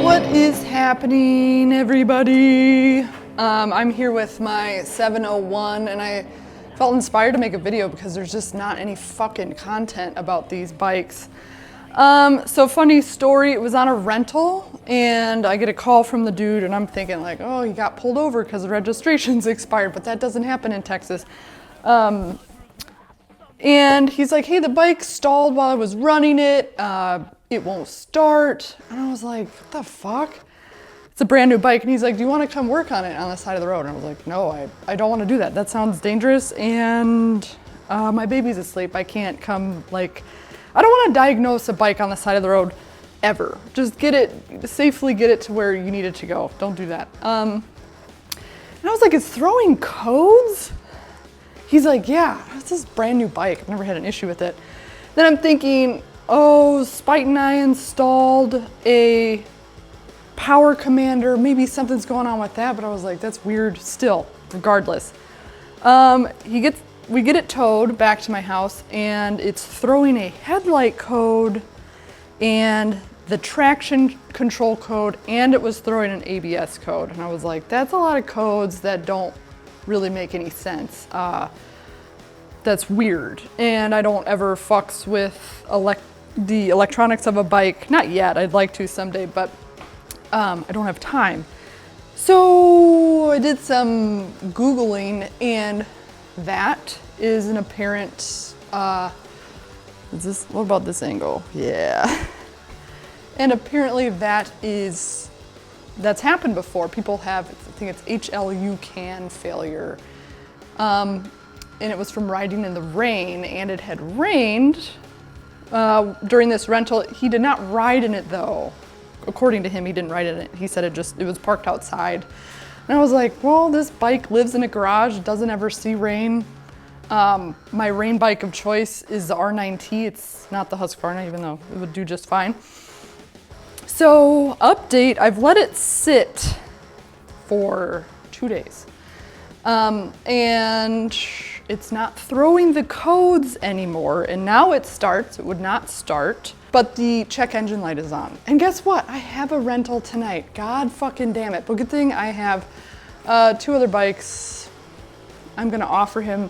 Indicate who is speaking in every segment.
Speaker 1: What is happening, everybody? I'm here with my 701 and I felt inspired to make a video because there's just not any fucking content about these bikes. So funny story, it was on a rental and I get a call from the dude and I'm thinking like, oh, he got pulled over because the registration's expired, but that doesn't happen in Texas. And he's like, hey, the bike stalled while I was running it. It won't start. And I was like, what the fuck? It's a brand new bike. And he's like, do you want to come work on it on the side of the road? And I was like, no, I don't want to do that. That sounds dangerous. And my baby's asleep. I can't come, like, I don't want to diagnose a bike on the side of the road ever. Just safely get it to where you need it to go. Don't do that. And I was like, it's throwing codes? He's like, yeah, it's this brand new bike. I've never had an issue with it. Then I'm thinking, oh, Spite and I installed a power commander. Maybe something's going on with that, but I was like, that's weird still, regardless. We get it towed back to my house and it's throwing a headlight code and the traction control code, and it was throwing an ABS code. And I was like, that's a lot of codes that don't really make any sense. That's weird. And I don't ever fucks with the electronics of a bike. Not yet, I'd like to someday, but I don't have time. So I did some Googling and that is an apparent, what about this angle? Yeah. And apparently that's happened before. People have, I think it's HLU can failure. And it was from riding in the rain, and it had rained during this rental. He did not ride in it though. According to him, he didn't ride in it. He said it was parked outside. And I was like, well, this bike lives in a garage, it doesn't ever see rain. My rain bike of choice is the R9T. It's not the Husqvarna, even though it would do just fine. So update, I've let it sit for 2 days. And it's not throwing the codes anymore. And now it starts, it would not start, but the check engine light is on. And guess what? I have a rental tonight. God fucking damn it. But good thing I have 2 other bikes. I'm gonna offer him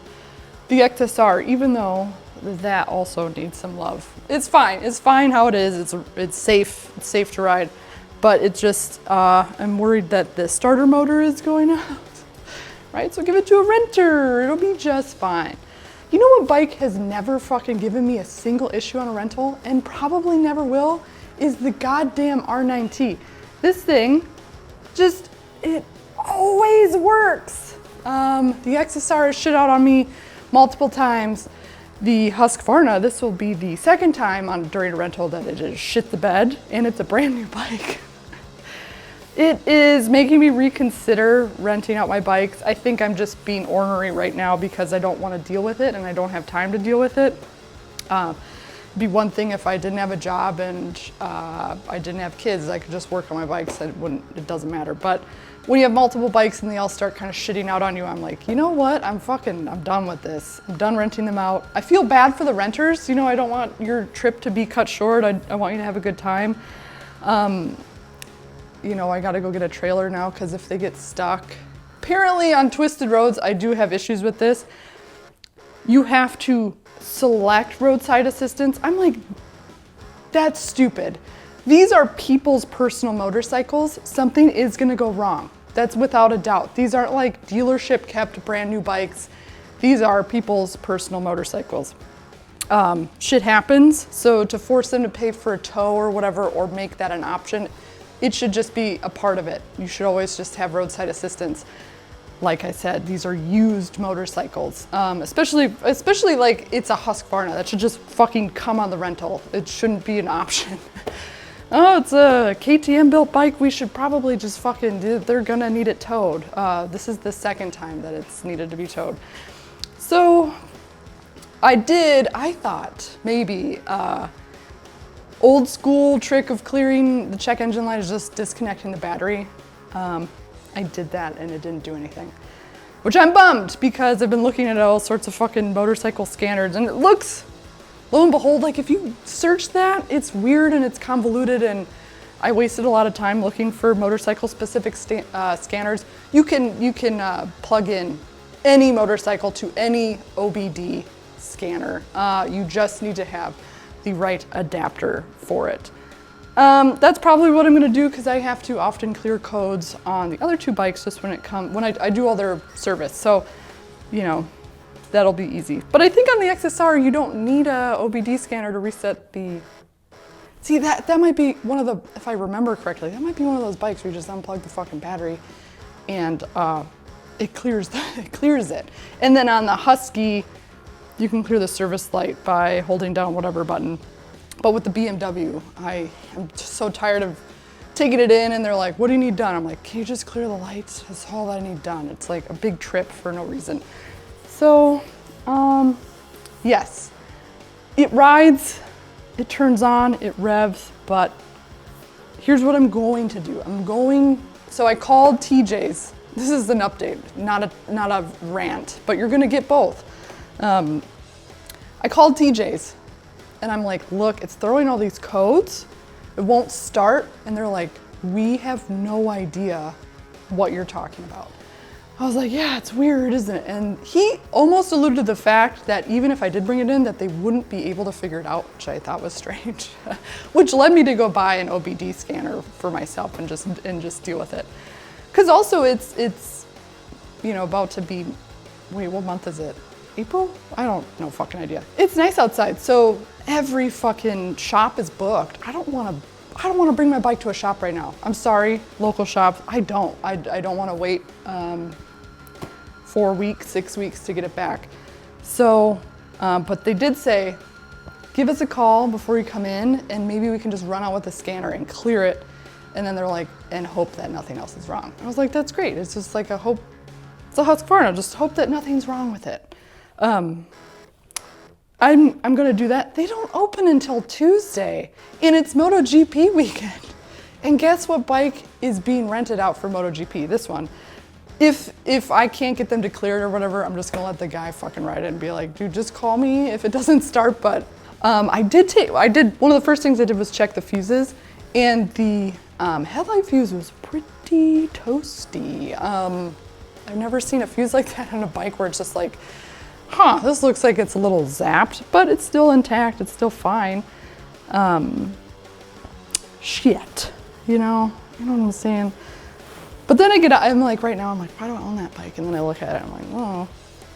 Speaker 1: the XSR, even though that also needs some love. It's fine how it is. It's safe to ride, but it's just, I'm worried that the starter motor is going out, right? So give it to a renter, it'll be just fine. You know what bike has never fucking given me a single issue on a rental, and probably never will, is the goddamn R9T. This thing, it always works. The XSR has shit out on me multiple times. The Husqvarna, this will be the second time during a rental that it just shit the bed, and it's a brand new bike. It is making me reconsider renting out my bikes. I think I'm just being ornery right now because I don't want to deal with it and I don't have time to deal with it. It'd be one thing if I didn't have a job and I didn't have kids, I could just work on my bikes. It doesn't matter. But when you have multiple bikes and they all start kind of shitting out on you, I'm like, you know what? I'm done with this. I'm done renting them out. I feel bad for the renters. You know, I don't want your trip to be cut short. I want you to have a good time. You know, I gotta go get a trailer now because if they get stuck. Apparently on twisted roads, I do have issues with this. You have to select roadside assistance. I'm like, that's stupid. These are people's personal motorcycles. Something is gonna go wrong. That's without a doubt. These aren't like dealership kept brand new bikes. These are people's personal motorcycles. Shit happens. So to force them to pay for a tow or whatever, or make that an option, it should just be a part of it. You should always just have roadside assistance. Like I said, these are used motorcycles, especially like it's a Husqvarna. That should just fucking come on the rental. It shouldn't be an option. Oh, it's a KTM built bike. We should probably just they're gonna need it towed. This is the second time that it's needed to be towed. So I thought maybe, old school trick of clearing the check engine light is just disconnecting the battery. I did that and it didn't do anything, which I'm bummed because I've been looking at all sorts of fucking motorcycle scanners, and it looks, lo and behold, like if you search that, it's weird and it's convoluted, and I wasted a lot of time looking for motorcycle specific scanners. You can plug in any motorcycle to any OBD scanner. You just need to have the right adapter for it. That's probably what I'm gonna do because I have to often clear codes on the other two bikes just when I do all their service. So, you know, that'll be easy. But I think on the XSR, you don't need a OBD scanner to reset the, see that might be one of the, if I remember correctly, that might be one of those bikes where you just unplug the fucking battery and it clears it. And then on the Husky, you can clear the service light by holding down whatever button. But with the BMW, I am just so tired of taking it in and they're like, what do you need done? I'm like, can you just clear the lights? That's all I need done. It's like a big trip for no reason. So, yes, it rides, it turns on, it revs, but here's what I'm going to do. So I called TJ's. This is an update, not a rant, but you're gonna get both. I called TJ's. And I'm like, look, it's throwing all these codes. It won't start. And they're like, we have no idea what you're talking about. I was like, yeah, it's weird, isn't it? And he almost alluded to the fact that even if I did bring it in, that they wouldn't be able to figure it out, which I thought was strange, which led me to go buy an OBD scanner for myself and just deal with it. Because also it's, you know, about to be, wait, what month is it? April? I don't know, fucking idea. It's nice outside, so every fucking shop is booked. I don't want to bring my bike to a shop right now. I'm sorry, local shops. I don't want to wait 4 weeks, 6 weeks to get it back. So, but they did say, give us a call before you come in, and maybe we can just run out with the scanner and clear it. And then they're like, and hope that nothing else is wrong. I was like, that's great. It's just like a hope. It's a Husqvarna. Just hope that nothing's wrong with it. I'm gonna do that. They don't open until Tuesday, and it's MotoGP weekend. And guess what bike is being rented out for MotoGP? This one. If I can't get them to clear it or whatever, I'm just gonna let the guy fucking ride it and be like, dude, just call me if it doesn't start. But I did one of the first things I did was check the fuses, and the headlight fuse was pretty toasty. I've never seen a fuse like that on a bike where it's just like, huh, this looks like it's a little zapped, but it's still intact, it's still fine. Shit, you know what I'm saying? But then I'm like, right now, I'm like, why do I own that bike? And then I look at it, I'm like, well,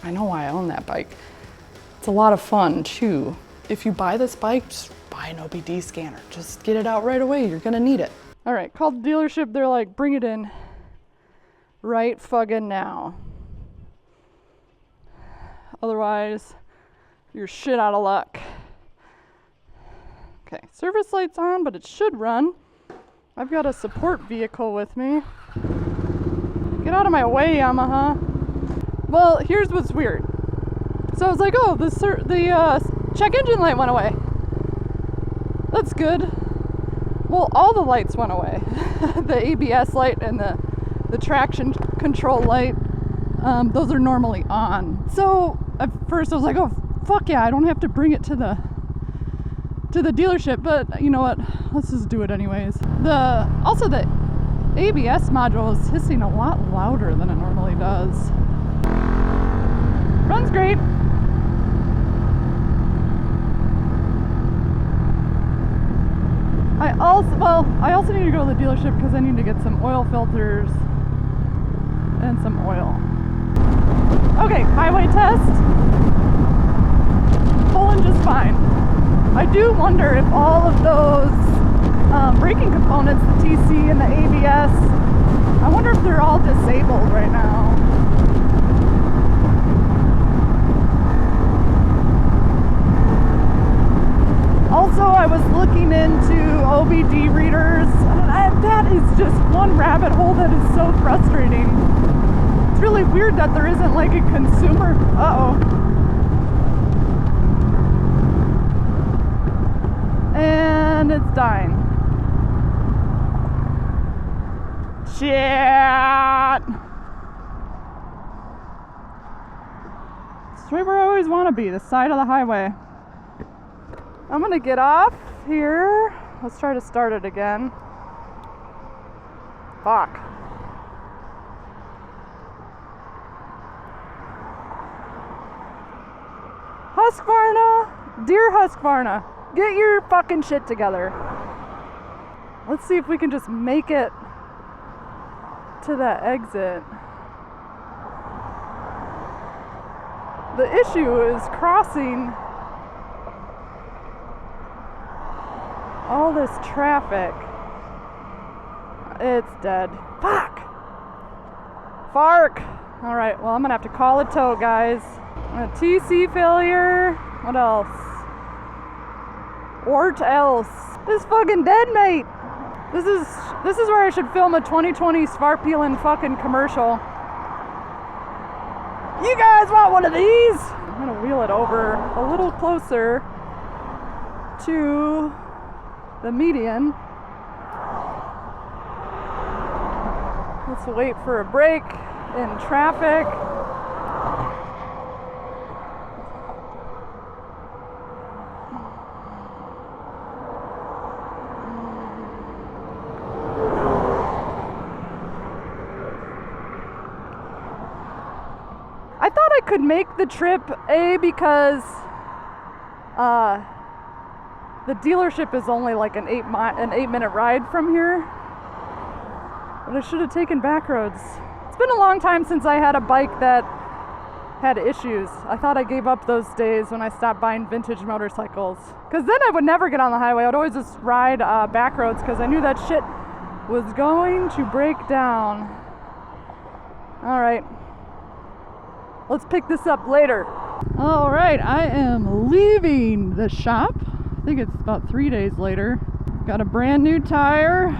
Speaker 1: I know why I own that bike. It's a lot of fun too. If you buy this bike, just buy an OBD scanner. Just get it out right away, you're gonna need it. All right, called the dealership, they're like, bring it in right fucking now. Otherwise, you're shit out of luck. Okay, service light's on, but it should run. I've got a support vehicle with me. Get out of my way, Yamaha. Well, here's what's weird. So I was like, oh, the check engine light went away. That's good. Well, all the lights went away. The ABS light and the traction control light. Those are normally on. So at first I was like, oh, fuck yeah, I don't have to bring it to the dealership, but you know what? Let's just do it anyways. Also the ABS module is hissing a lot louder than it normally does. Runs great. I also need to go to the dealership because I need to get some oil filters and some oil. Okay, highway test. Pulling just fine. I do wonder if all of those braking components, the TC and the ABS, I wonder if they're all disabled right now. Also, I was looking into OBD readers, and that is just one rabbit hole that is so frustrating. It's really weird that there isn't like a consumer, and it's dying. Shit. It's right where I always want to be, the side of the highway. I'm gonna get off here. Let's try to start it again. Fuck. Husqvarna, dear Husqvarna, get your fucking shit together. Let's see if we can just make it to that exit. The issue is crossing all this traffic. It's dead. Fuck! Fark! Alright, well, I'm gonna have to call a tow, guys. A TC failure. What else? What else? This fucking dead, mate! This is where I should film a 2020 Svartpilen fucking commercial. You guys want one of these? I'm gonna wheel it over a little closer to the median. Let's wait for a break in traffic. I thought I could make the trip, because the dealership is only like an 8-minute ride from here. But I should have taken back roads. It's been a long time since I had a bike that had issues. I thought I gave up those days when I stopped buying vintage motorcycles. Because then I would never get on the highway. I would always just ride back roads because I knew that shit was going to break down. All right. Let's pick this up later. All right, I am leaving the shop. I think it's about 3 days later. Got a brand new tire.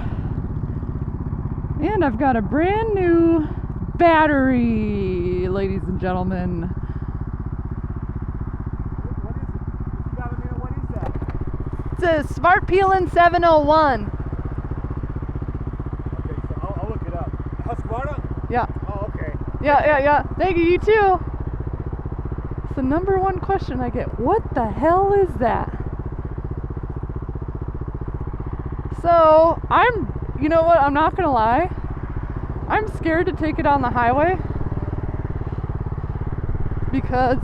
Speaker 1: And I've got a brand new battery, ladies and gentlemen.
Speaker 2: What is that?
Speaker 1: It's a Svartpilen 701.
Speaker 2: Okay, so I'll look it up. Husqvarna?
Speaker 1: Yeah.
Speaker 2: Oh, okay.
Speaker 1: Yeah. Thank you, you too. It's the number one question I get. What the hell is that? So, you know what, I'm not gonna lie. I'm scared to take it on the highway because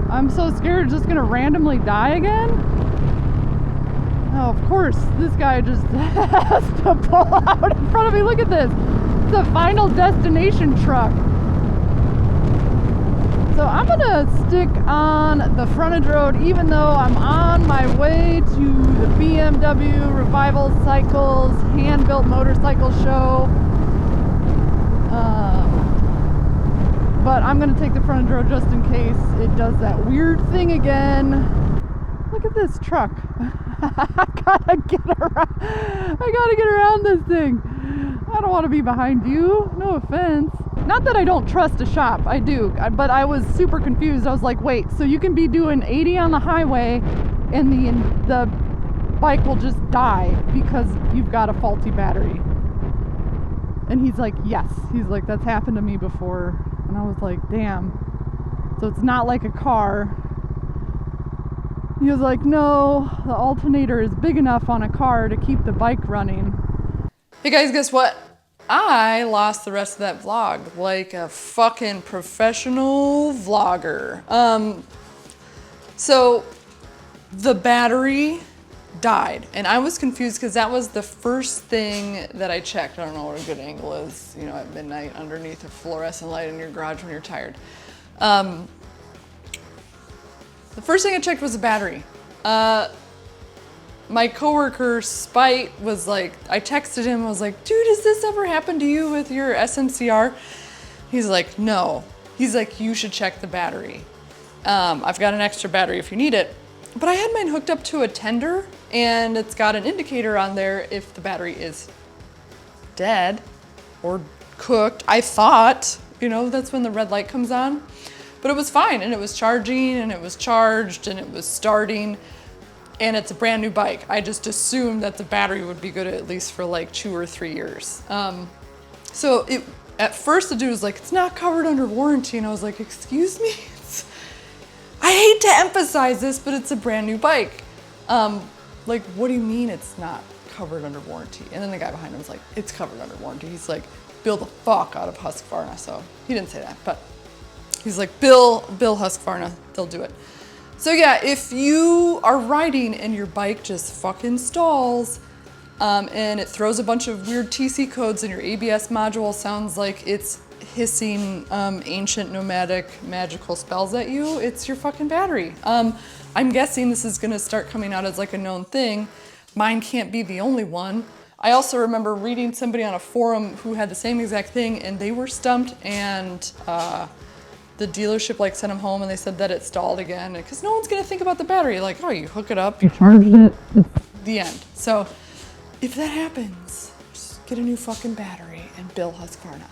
Speaker 1: I'm so scared it's just gonna randomly die again. Oh, of course, this guy just has to pull out in front of me. Look at this. It's a Final Destination truck. So I'm gonna stick on the frontage road even though I'm on my way to the BMW Revival Cycles hand-built motorcycle show. But I'm gonna take the frontage road just in case it does that weird thing again. Look at this truck. I gotta get around this thing. I don't want to be behind you. No offense. Not that I don't trust a shop, I do, but I was super confused. I was like, wait, so you can be doing 80 on the highway and the bike will just die because you've got a faulty battery? And he's like, yes. He's like, that's happened to me before. And I was like, damn. So it's not like a car. He was like, no, the alternator is big enough on a car to keep the bike running. Hey guys, guess what? I lost the rest of that vlog like a fucking professional vlogger. So the battery died and I was confused because that was the first thing that I checked. I don't know what a good angle is, you know, at midnight underneath a fluorescent light in your garage when you're tired. The first thing I checked was the battery. My coworker Spite was like, I texted him, I was like, dude, has this ever happened to you with your SMCR? He's like, no. He's like, you should check the battery. I've got an extra battery if you need it. But I had mine hooked up to a tender and it's got an indicator on there if the battery is dead or cooked. I thought, you know, that's when the red light comes on. But it was fine and it was charging and it was charged and it was starting. And it's a brand new bike. I just assumed that the battery would be good at least for like 2 or 3 years. So at first the dude was like, it's not covered under warranty. And I was like, excuse me? I hate to emphasize this, but it's a brand new bike. Like, what do you mean it's not covered under warranty? And then the guy behind him was like, it's covered under warranty. He's like, bill the fuck out of Husqvarna. So he didn't say that, but he's like, bill Husqvarna, they'll do it. So yeah, if you are riding and your bike just fucking stalls, and it throws a bunch of weird TC codes and your ABS module sounds like it's hissing ancient nomadic magical spells at you, it's your fucking battery. I'm guessing this is gonna start coming out as like a known thing. Mine can't be the only one. I also remember reading somebody on a forum who had the same exact thing and they were stumped, and the dealership like sent them home and they said that it stalled again because no one's gonna think about the battery. Like, oh, you hook it up, you charged it, the end. So if that happens, just get a new fucking battery and bill Husqvarna.